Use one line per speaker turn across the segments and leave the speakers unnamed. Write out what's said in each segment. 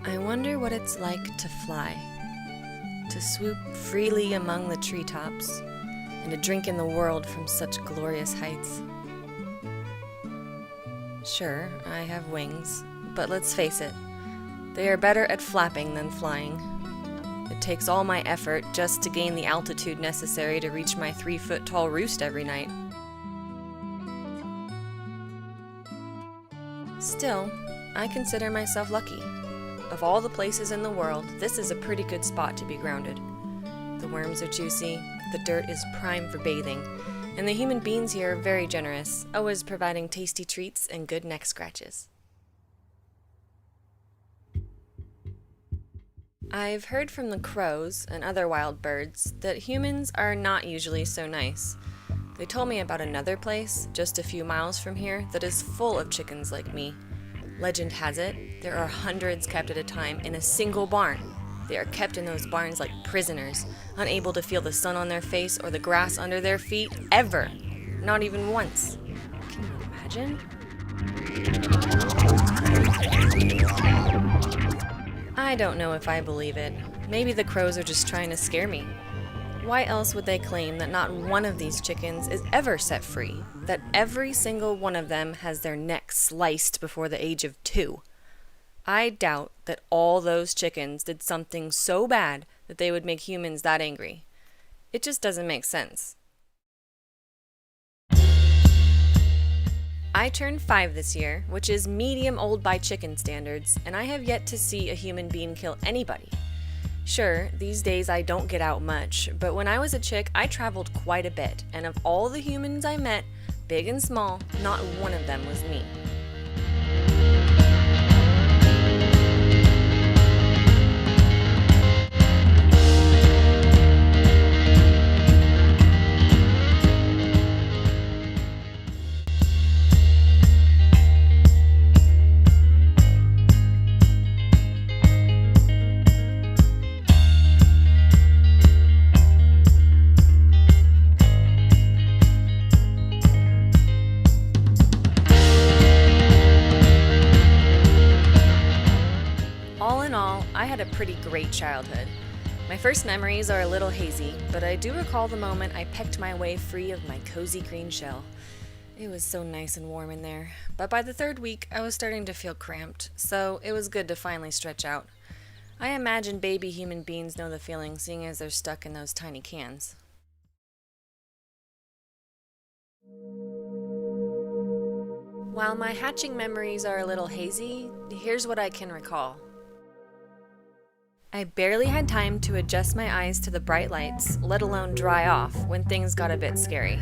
I wonder what it's like to fly, to swoop freely among the treetops, and to drink in the world from such glorious heights. Sure, I have wings, but let's face it, they are better at flapping than flying. It takes all my effort just to gain the altitude necessary to reach my 3-foot-tall roost every night. Still, I consider myself lucky. Of all the places in the world, this is a pretty good spot to be grounded. The worms are juicy, the dirt is prime for bathing, and the human beings here are very generous, always providing tasty treats and good neck scratches. I've heard from the crows and other wild birds that humans are not usually so nice. They told me about another place, just a few miles from here, that is full of chickens like me. Legend has it, there are hundreds kept at a time in a single barn. They are kept in those barns like prisoners, unable to feel the sun on their face or the grass under their feet, ever. Not even once. Can you imagine? I don't know if I believe it. Maybe the crows are just trying to scare me. Why else would they claim that not one of these chickens is ever set free? That every single one of them has their neck sliced before the age of 2? I doubt that all those chickens did something so bad that they would make humans that angry. It just doesn't make sense. I turned 5 this year, which is medium old by chicken standards, and I have yet to see a human being kill anybody. Sure, these days I don't get out much, but when I was a chick, I traveled quite a bit, and of all the humans I met, big and small, not one of them was me. All in all, I had a pretty great childhood. My first memories are a little hazy, but I do recall the moment I pecked my way free of my cozy green shell. It was so nice and warm in there, but by the 3rd week I was starting to feel cramped, so it was good to finally stretch out. I imagine baby human beings know the feeling, seeing as they're stuck in those tiny cans. While my hatching memories are a little hazy, here's what I can recall. I barely had time to adjust my eyes to the bright lights, let alone dry off, when things got a bit scary.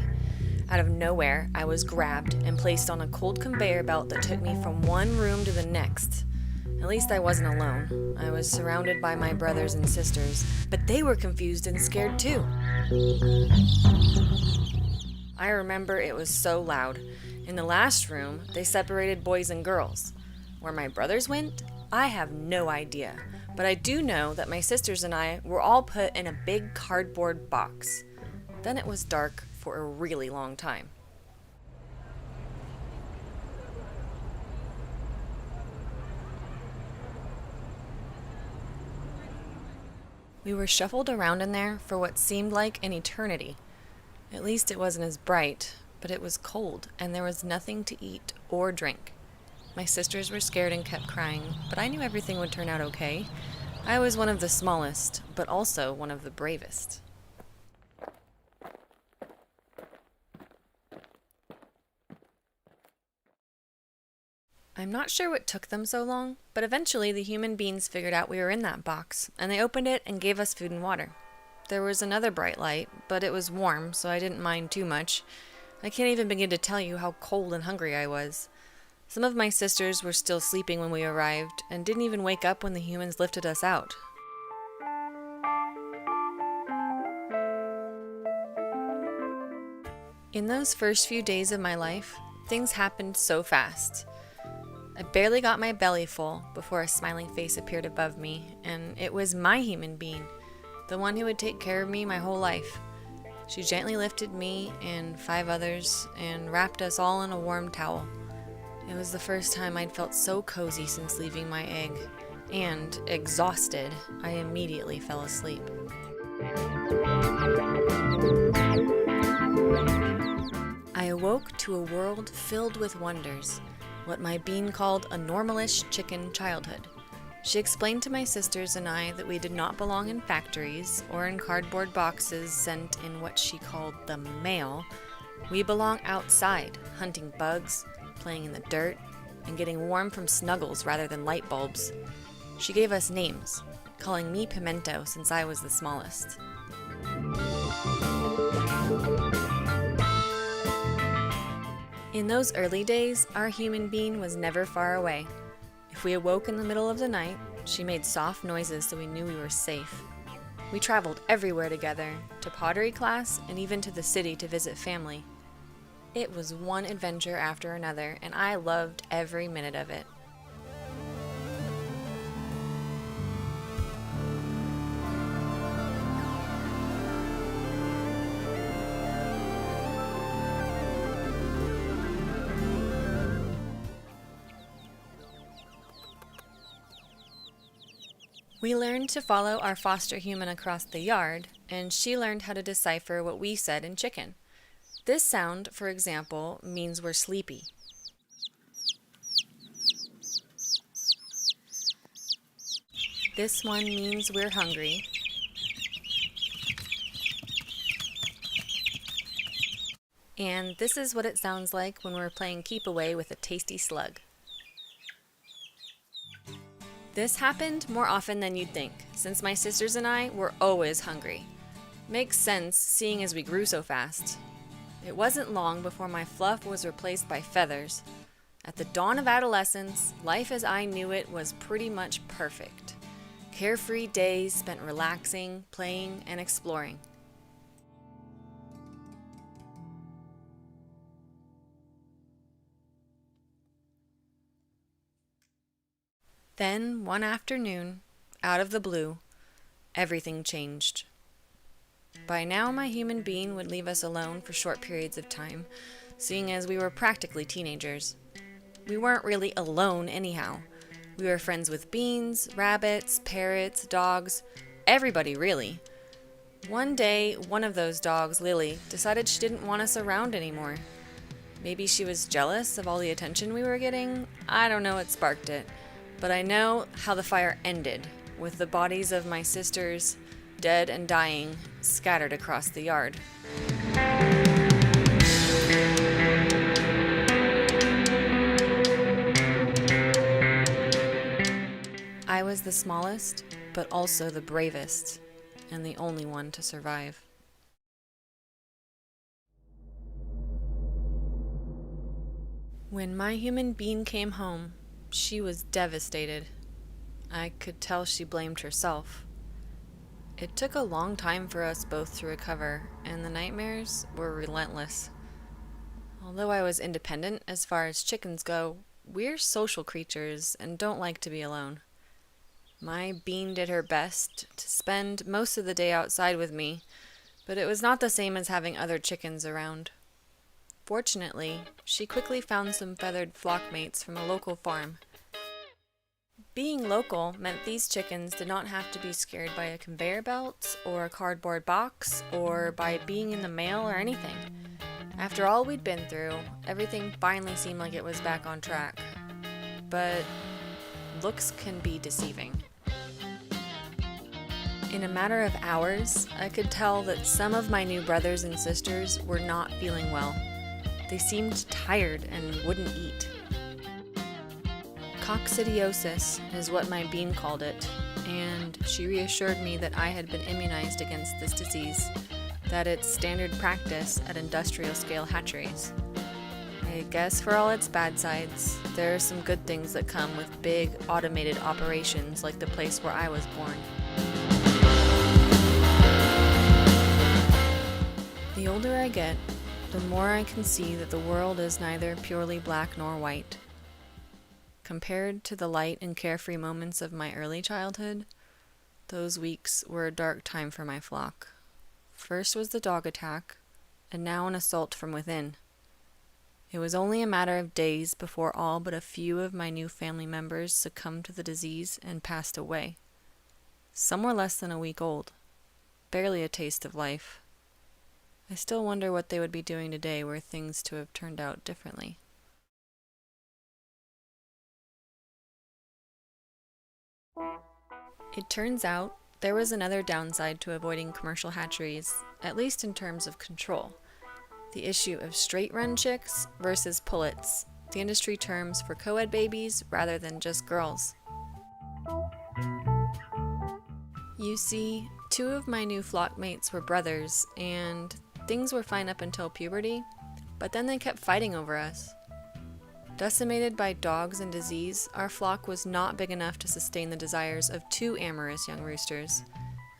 Out of nowhere, I was grabbed and placed on a cold conveyor belt that took me from one room to the next. At least I wasn't alone. I was surrounded by my brothers and sisters, but they were confused and scared too. I remember it was so loud. In the last room, they separated boys and girls. Where my brothers went, I have no idea. But I do know that my sisters and I were all put in a big cardboard box. Then it was dark for a really long time. We were shuffled around in there for what seemed like an eternity. At least it wasn't as bright, but it was cold, and there was nothing to eat or drink. My sisters were scared and kept crying, but I knew everything would turn out okay. I was one of the smallest, but also one of the bravest. I'm not sure what took them so long, but eventually the human beings figured out we were in that box, and they opened it and gave us food and water. There was another bright light, but it was warm, so I didn't mind too much. I can't even begin to tell you how cold and hungry I was. Some of my sisters were still sleeping when we arrived, and didn't even wake up when the humans lifted us out. In those first few days of my life, things happened so fast. I barely got my belly full before a smiling face appeared above me, and it was my human being, the one who would take care of me my whole life. She gently lifted me and 5 others and wrapped us all in a warm towel. It was the first time I'd felt so cozy since leaving my egg, and, exhausted, I immediately fell asleep. I awoke to a world filled with wonders, what my bean called a normalish chicken childhood. She explained to my sisters and I that we did not belong in factories or in cardboard boxes sent in what she called the mail. We belong outside, hunting bugs, playing in the dirt, and getting warm from snuggles rather than light bulbs. She gave us names, calling me Pimento since I was the smallest. In those early days, our human being was never far away. If we awoke in the middle of the night, she made soft noises so we knew we were safe. We traveled everywhere together, to pottery class and even to the city to visit family. It was one adventure after another, and I loved every minute of it. We learned to follow our foster human across the yard, and she learned how to decipher what we said in chicken. This sound, for example, means we're sleepy. This one means we're hungry. And this is what it sounds like when we're playing keep away with a tasty slug. This happened more often than you'd think, since my sisters and I were always hungry. Makes sense, seeing as we grew so fast. It wasn't long before my fluff was replaced by feathers. At the dawn of adolescence, life as I knew it was pretty much perfect. Carefree days spent relaxing, playing, and exploring. Then, one afternoon, out of the blue, everything changed. By now, my human being would leave us alone for short periods of time, seeing as we were practically teenagers. We weren't really alone anyhow. We were friends with beans, rabbits, parrots, dogs, everybody really. One day, one of those dogs, Lily, decided she didn't want us around anymore. Maybe she was jealous of all the attention we were getting. I don't know what sparked it. But I know how the fire ended, with the bodies of my sisters, dead and dying, scattered across the yard. I was the smallest, but also the bravest, and the only one to survive. When my human being came home, she was devastated. I could tell she blamed herself. It took a long time for us both to recover, and the nightmares were relentless. Although I was independent as far as chickens go, we're social creatures and don't like to be alone. My bean did her best to spend most of the day outside with me, but it was not the same as having other chickens around. Fortunately, she quickly found some feathered flock mates from a local farm. Being local meant these chickens did not have to be scared by a conveyor belt or a cardboard box or by being in the mail or anything. After all we'd been through, everything finally seemed like it was back on track. But looks can be deceiving. In a matter of hours, I could tell that some of my new brothers and sisters were not feeling well. They seemed tired and wouldn't eat. Coccidiosis is what my bean called it, and she reassured me that I had been immunized against this disease, that it's standard practice at industrial scale hatcheries. I guess for all its bad sides, there are some good things that come with big automated operations like the place where I was born. The older I get, the more I can see that the world is neither purely black nor white. Compared to the light and carefree moments of my early childhood, those weeks were a dark time for my flock. First was the dog attack, and now an assault from within. It was only a matter of days before all but a few of my new family members succumbed to the disease and passed away. Some were less than a week old, barely a taste of life. I still wonder what they would be doing today were things to have turned out differently. It turns out there was another downside to avoiding commercial hatcheries, at least in terms of control. The issue of straight-run chicks versus pullets, the industry terms for co-ed babies rather than just girls. You see, 2 of my new flock mates were brothers, and things were fine up until puberty, but then they kept fighting over us. Decimated by dogs and disease, our flock was not big enough to sustain the desires of 2 amorous young roosters,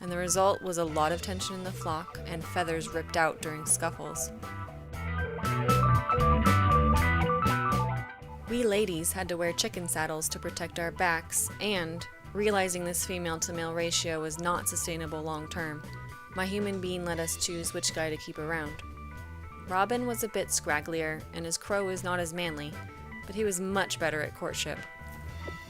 and the result was a lot of tension in the flock and feathers ripped out during scuffles. We ladies had to wear chicken saddles to protect our backs, and, realizing this female-to-male ratio was not sustainable long-term, my human being let us choose which guy to keep around. Robin was a bit scragglier, and his crow was not as manly, but he was much better at courtship.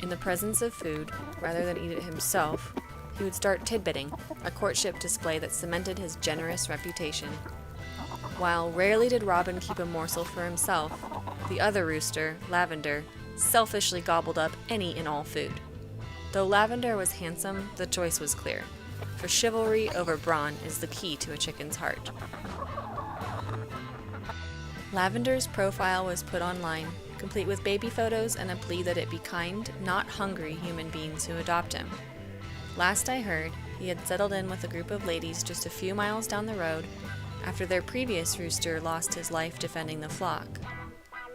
In the presence of food, rather than eat it himself, he would start tidbitting, a courtship display that cemented his generous reputation. While rarely did Robin keep a morsel for himself, the other rooster, Lavender, selfishly gobbled up any and all food. Though Lavender was handsome, the choice was clear, for chivalry over brawn is the key to a chicken's heart. Lavender's profile was put online, complete with baby photos and a plea that it be kind, not hungry human beings who adopt him. Last I heard, he had settled in with a group of ladies just a few miles down the road after their previous rooster lost his life defending the flock.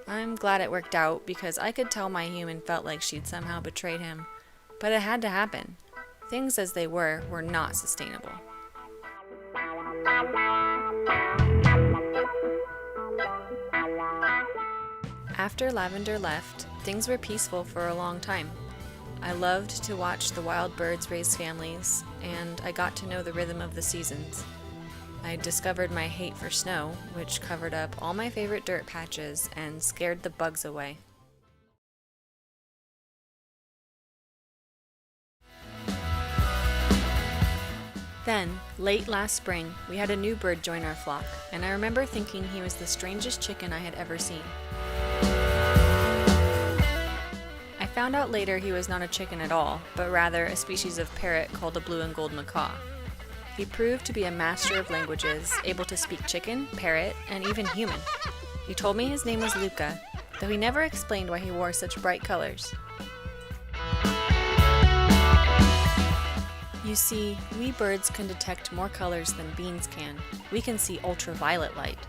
I'm glad it worked out because I could tell my human felt like she'd somehow betrayed him, but it had to happen. Things as they were not sustainable. After Lavender left, things were peaceful for a long time. I loved to watch the wild birds raise families, and I got to know the rhythm of the seasons. I discovered my hate for snow, which covered up all my favorite dirt patches and scared the bugs away. Then, late last spring, we had a new bird join our flock, and I remember thinking he was the strangest chicken I had ever seen. I found out later he was not a chicken at all, but rather a species of parrot called a blue and gold macaw. He proved to be a master of languages, able to speak chicken, parrot, and even human. He told me his name was Luca, though he never explained why he wore such bright colors. You see, we birds can detect more colors than beans can. We can see ultraviolet light.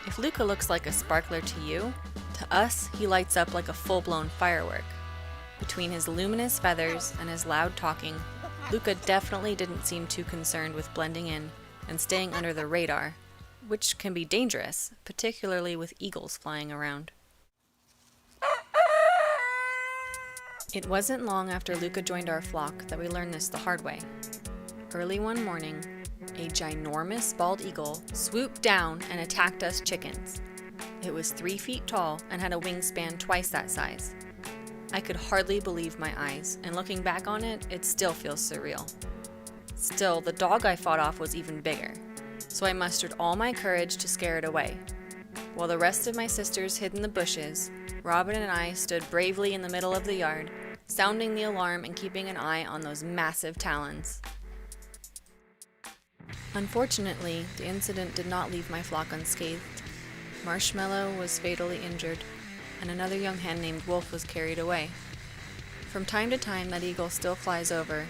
If Luca looks like a sparkler to you, to us he lights up like a full-blown firework. Between his luminous feathers and his loud talking, Luca definitely didn't seem too concerned with blending in and staying under the radar, which can be dangerous, particularly with eagles flying around. It wasn't long after Luca joined our flock that we learned this the hard way. Early one morning, a ginormous bald eagle swooped down and attacked us chickens. It was 3 feet tall and had a wingspan twice that size. I could hardly believe my eyes, and looking back on it, it still feels surreal. Still, the dog I fought off was even bigger, so I mustered all my courage to scare it away. While the rest of my sisters hid in the bushes, Robin and I stood bravely in the middle of the yard, sounding the alarm and keeping an eye on those massive talons. Unfortunately, the incident did not leave my flock unscathed. Marshmallow was fatally injured, and another young hen named Wolf was carried away. From time to time, that eagle still flies over,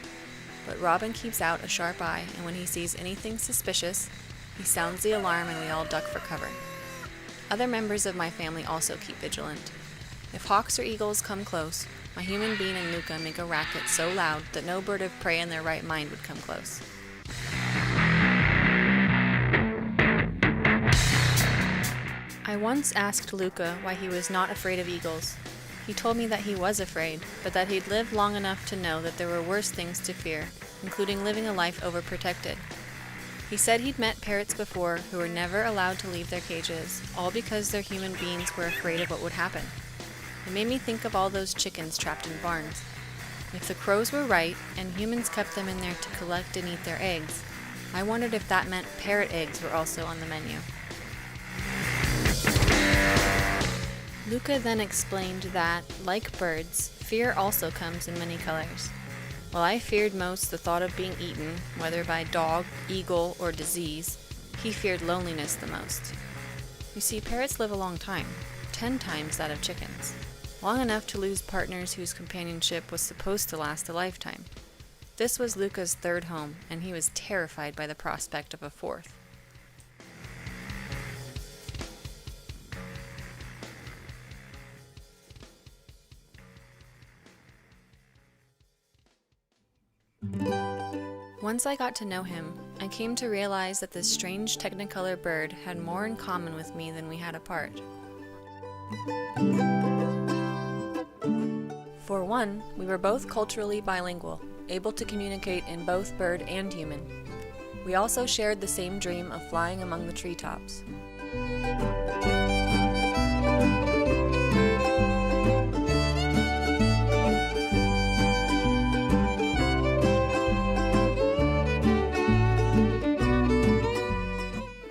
but Robin keeps out a sharp eye, and when he sees anything suspicious, he sounds the alarm and we all duck for cover. Other members of my family also keep vigilant. If hawks or eagles come close, my human being and Luca make a racket so loud that no bird of prey in their right mind would come close. I once asked Luca why he was not afraid of eagles. He told me that he was afraid, but that he'd lived long enough to know that there were worse things to fear, including living a life overprotected. He said he'd met parrots before who were never allowed to leave their cages, all because their human beings were afraid of what would happen. It made me think of all those chickens trapped in barns. If the crows were right, and humans kept them in there to collect and eat their eggs, I wondered if that meant parrot eggs were also on the menu. Luca then explained that, like birds, fear also comes in many colors. While I feared most the thought of being eaten, whether by dog, eagle, or disease, he feared loneliness the most. You see, parrots live a long time, 10 times that of chickens, long enough to lose partners whose companionship was supposed to last a lifetime. This was Luca's third home, and he was terrified by the prospect of a fourth. Once I got to know him, I came to realize that this strange technicolor bird had more in common with me than we had apart. For one, we were both culturally bilingual, able to communicate in both bird and human. We also shared the same dream of flying among the treetops.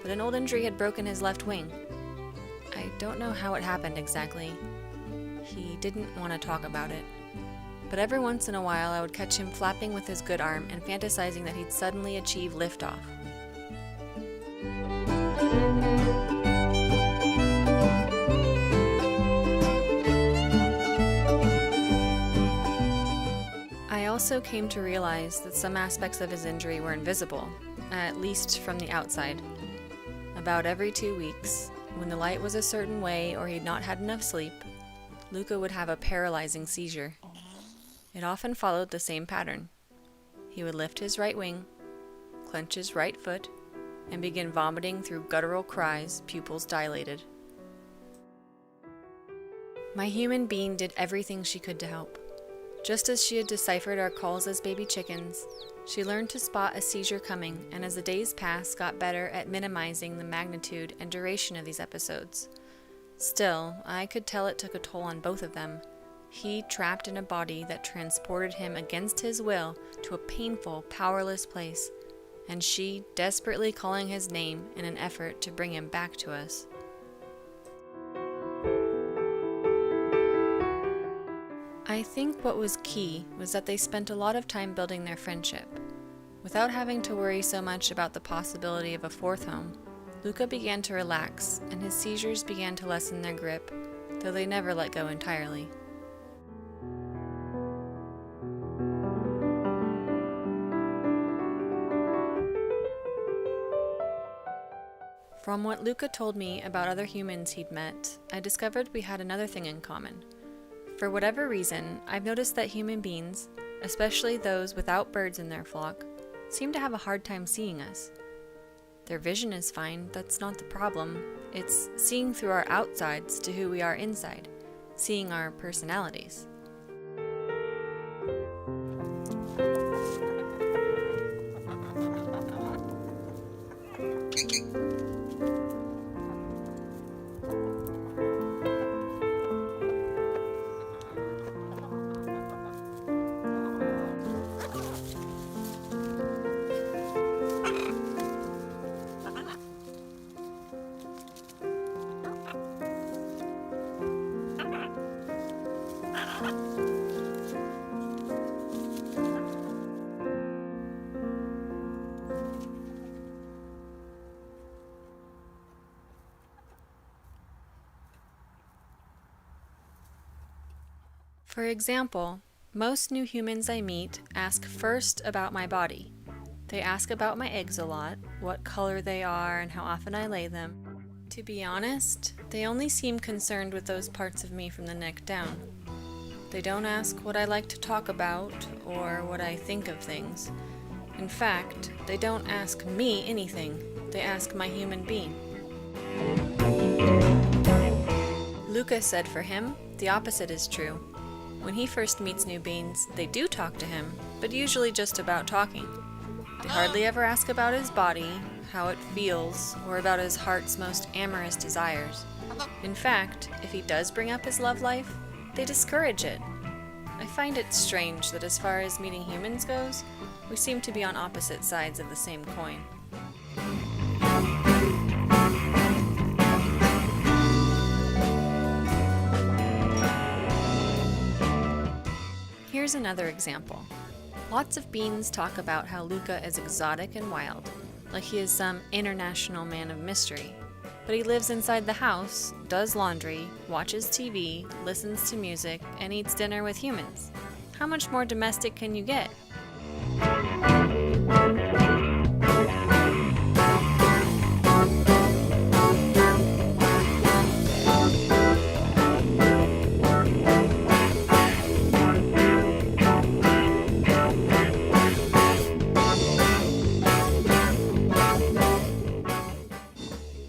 But an old injury had broken his left wing. I don't know how it happened exactly. He didn't want to talk about it. But every once in a while I would catch him flapping with his good arm and fantasizing that he'd suddenly achieve liftoff. I also came to realize that some aspects of his injury were invisible, at least from the outside. About every 2 weeks, when the light was a certain way or he'd not had enough sleep, Luca would have a paralyzing seizure. It often followed the same pattern. He would lift his right wing, clench his right foot, and begin vomiting through guttural cries, pupils dilated. My human being did everything she could to help. Just as she had deciphered our calls as baby chickens, she learned to spot a seizure coming, and as the days passed, got better at minimizing the magnitude and duration of these episodes. Still, I could tell it took a toll on both of them. He trapped in a body that transported him against his will to a painful, powerless place, and she desperately calling his name in an effort to bring him back to us. I think what was key was that they spent a lot of time building their friendship. Without having to worry so much about the possibility of a fourth home, Luca began to relax, and his seizures began to lessen their grip, though they never let go entirely. From what Luca told me about other humans he'd met, I discovered we had another thing in common. For whatever reason, I've noticed that human beings, especially those without birds in their flock, seem to have a hard time seeing us. Their vision is fine, that's not the problem. It's seeing through our outsides to who we are inside, seeing our personalities. For example, most new humans I meet ask first about my body. They ask about my eggs a lot, what color they are, and how often I lay them. To be honest, they only seem concerned with those parts of me from the neck down. They don't ask what I like to talk about or what I think of things. In fact, they don't ask me anything. They ask my human being. Luca said for him, the opposite is true. When he first meets new beings, they do talk to him, but usually just about talking. They hardly ever ask about his body, how it feels, or about his heart's most amorous desires. In fact, if he does bring up his love life, they discourage it. I find it strange that as far as meeting humans goes, we seem to be on opposite sides of the same coin. Here's another example. Lots of beans talk about how Luca is exotic and wild, like he is some international man of mystery. But he lives inside the house, does laundry, watches TV, listens to music, and eats dinner with humans. How much more domestic can you get?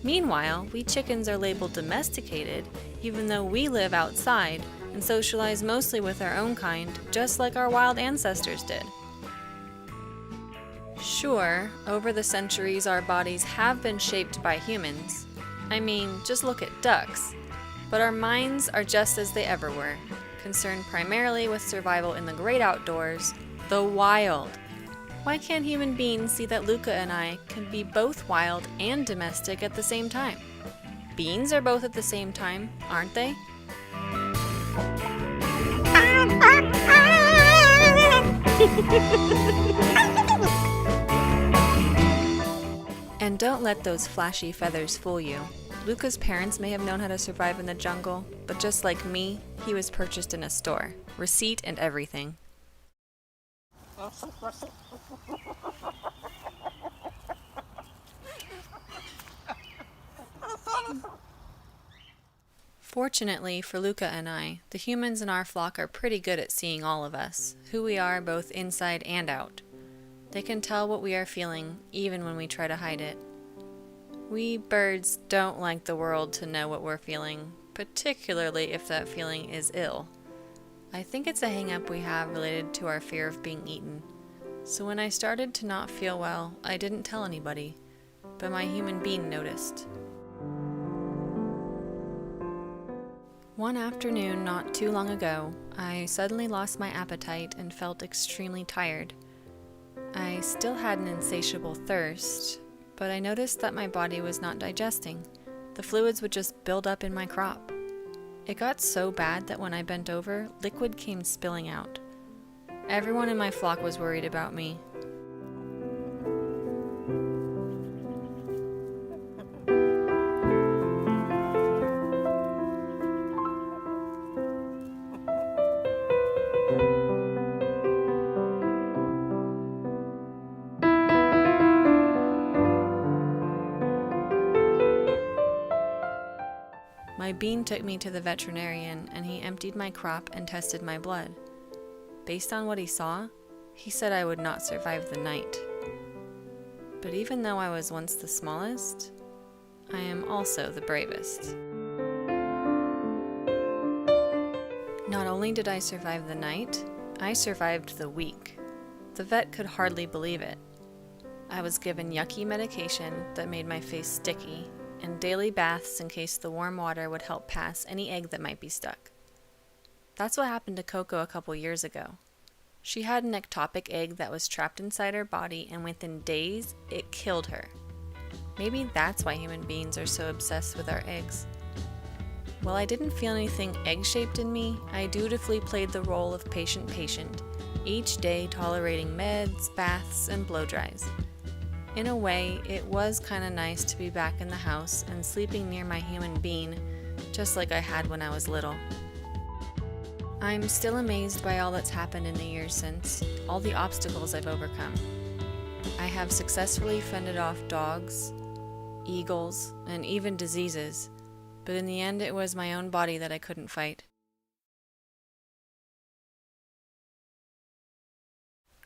Meanwhile, we chickens are labeled domesticated, even though we live outside and socialize mostly with our own kind, just like our wild ancestors did. Sure, over the centuries our bodies have been shaped by humans. I mean, just look at ducks. But our minds are just as they ever were, concerned primarily with survival in the great outdoors, the wild. Why can't human beings see that Luca and I can be both wild and domestic at the same time? Beans are both at the same time, aren't they? And don't let those flashy feathers fool you. Luca's parents may have known how to survive in the jungle, but just like me, he was purchased in a store. Receipt and everything. Fortunately for Luca and I, the humans in our flock are pretty good at seeing all of us, who we are both inside and out. They can tell what we are feeling, even when we try to hide it. We birds don't like the world to know what we're feeling, particularly if that feeling is ill. I think it's a hang-up we have related to our fear of being eaten. So when I started to not feel well, I didn't tell anybody, but my human being noticed. One afternoon not too long ago, I suddenly lost my appetite and felt extremely tired. I still had an insatiable thirst, but I noticed that my body was not digesting. The fluids would just build up in my crop. It got so bad that when I bent over, liquid came spilling out. Everyone in my flock was worried about me. My bean took me to the veterinarian and he emptied my crop and tested my blood. Based on what he saw, he said I would not survive the night. But even though I was once the smallest, I am also the bravest. Not only did I survive the night, I survived the week. The vet could hardly believe it. I was given yucky medication that made my face sticky, and daily baths in case the warm water would help pass any egg that might be stuck. That's what happened to Coco a couple years ago. She had an ectopic egg that was trapped inside her body, and within days, it killed her. Maybe that's why human beings are so obsessed with our eggs. While I didn't feel anything egg-shaped in me, I dutifully played the role of patient, each day tolerating meds, baths, and blow-dries. In a way, it was kinda nice to be back in the house and sleeping near my human being, just like I had when I was little. I'm still amazed by all that's happened in the years since, all the obstacles I've overcome. I have successfully fended off dogs, eagles, and even diseases, but in the end it was my own body that I couldn't fight.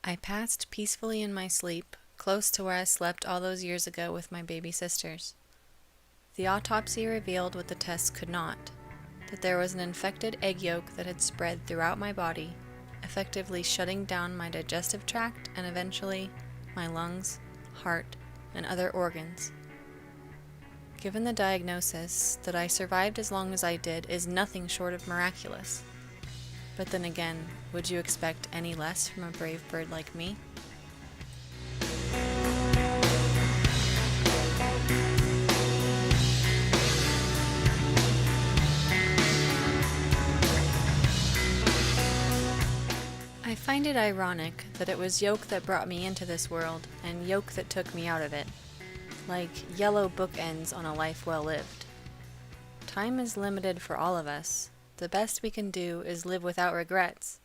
I passed peacefully in my sleep, close to where I slept all those years ago with my baby sisters. The autopsy revealed what the tests could not, that there was an infected egg yolk that had spread throughout my body, effectively shutting down my digestive tract and eventually my lungs, heart, and other organs. Given the diagnosis, that I survived as long as I did is nothing short of miraculous. But then again, would you expect any less from a brave bird like me? I find it ironic that it was yoke that brought me into this world and yoke that took me out of it, like yellow bookends on a life well lived. Time is limited for all of us. The best we can do is live without regrets.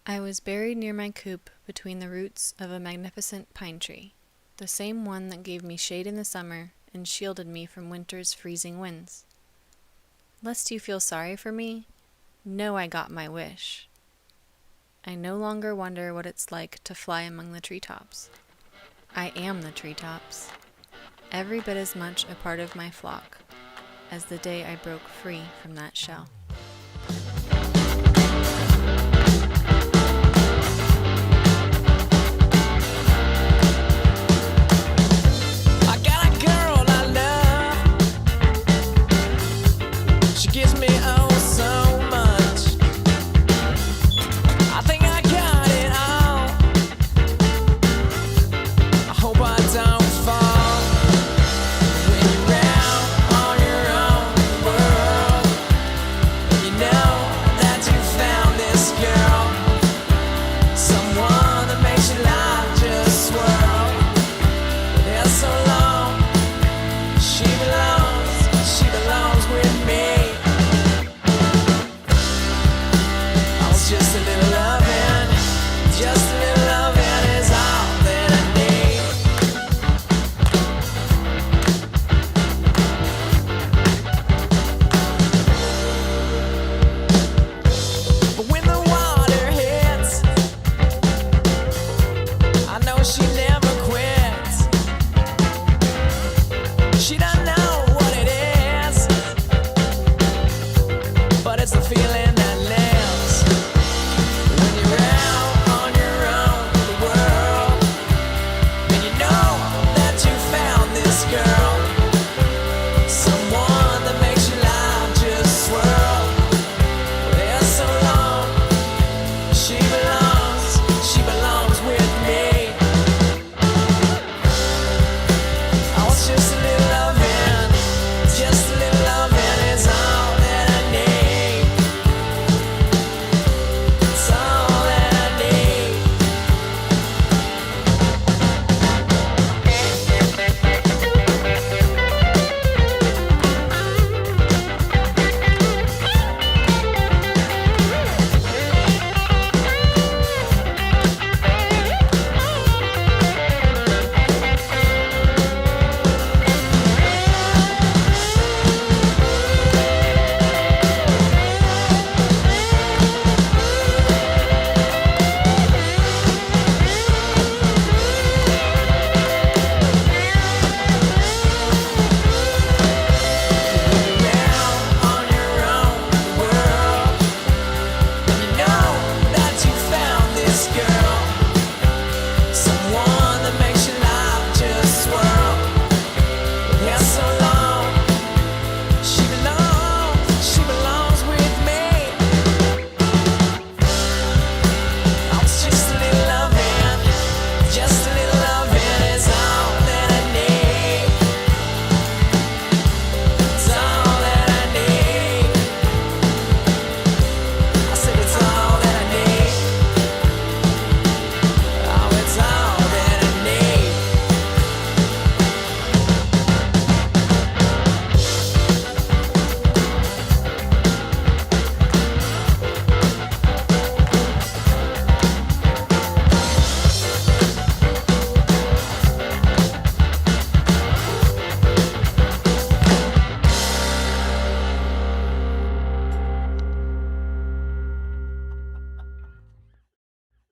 I was buried near my coop between the roots of a magnificent pine tree, the same one that gave me shade in the summer and shielded me from winter's freezing winds. Lest you feel sorry for me, know I got my wish. I no longer wonder what it's like to fly among the treetops. I am the treetops, every bit as much a part of my flock as the day I broke free from that shell.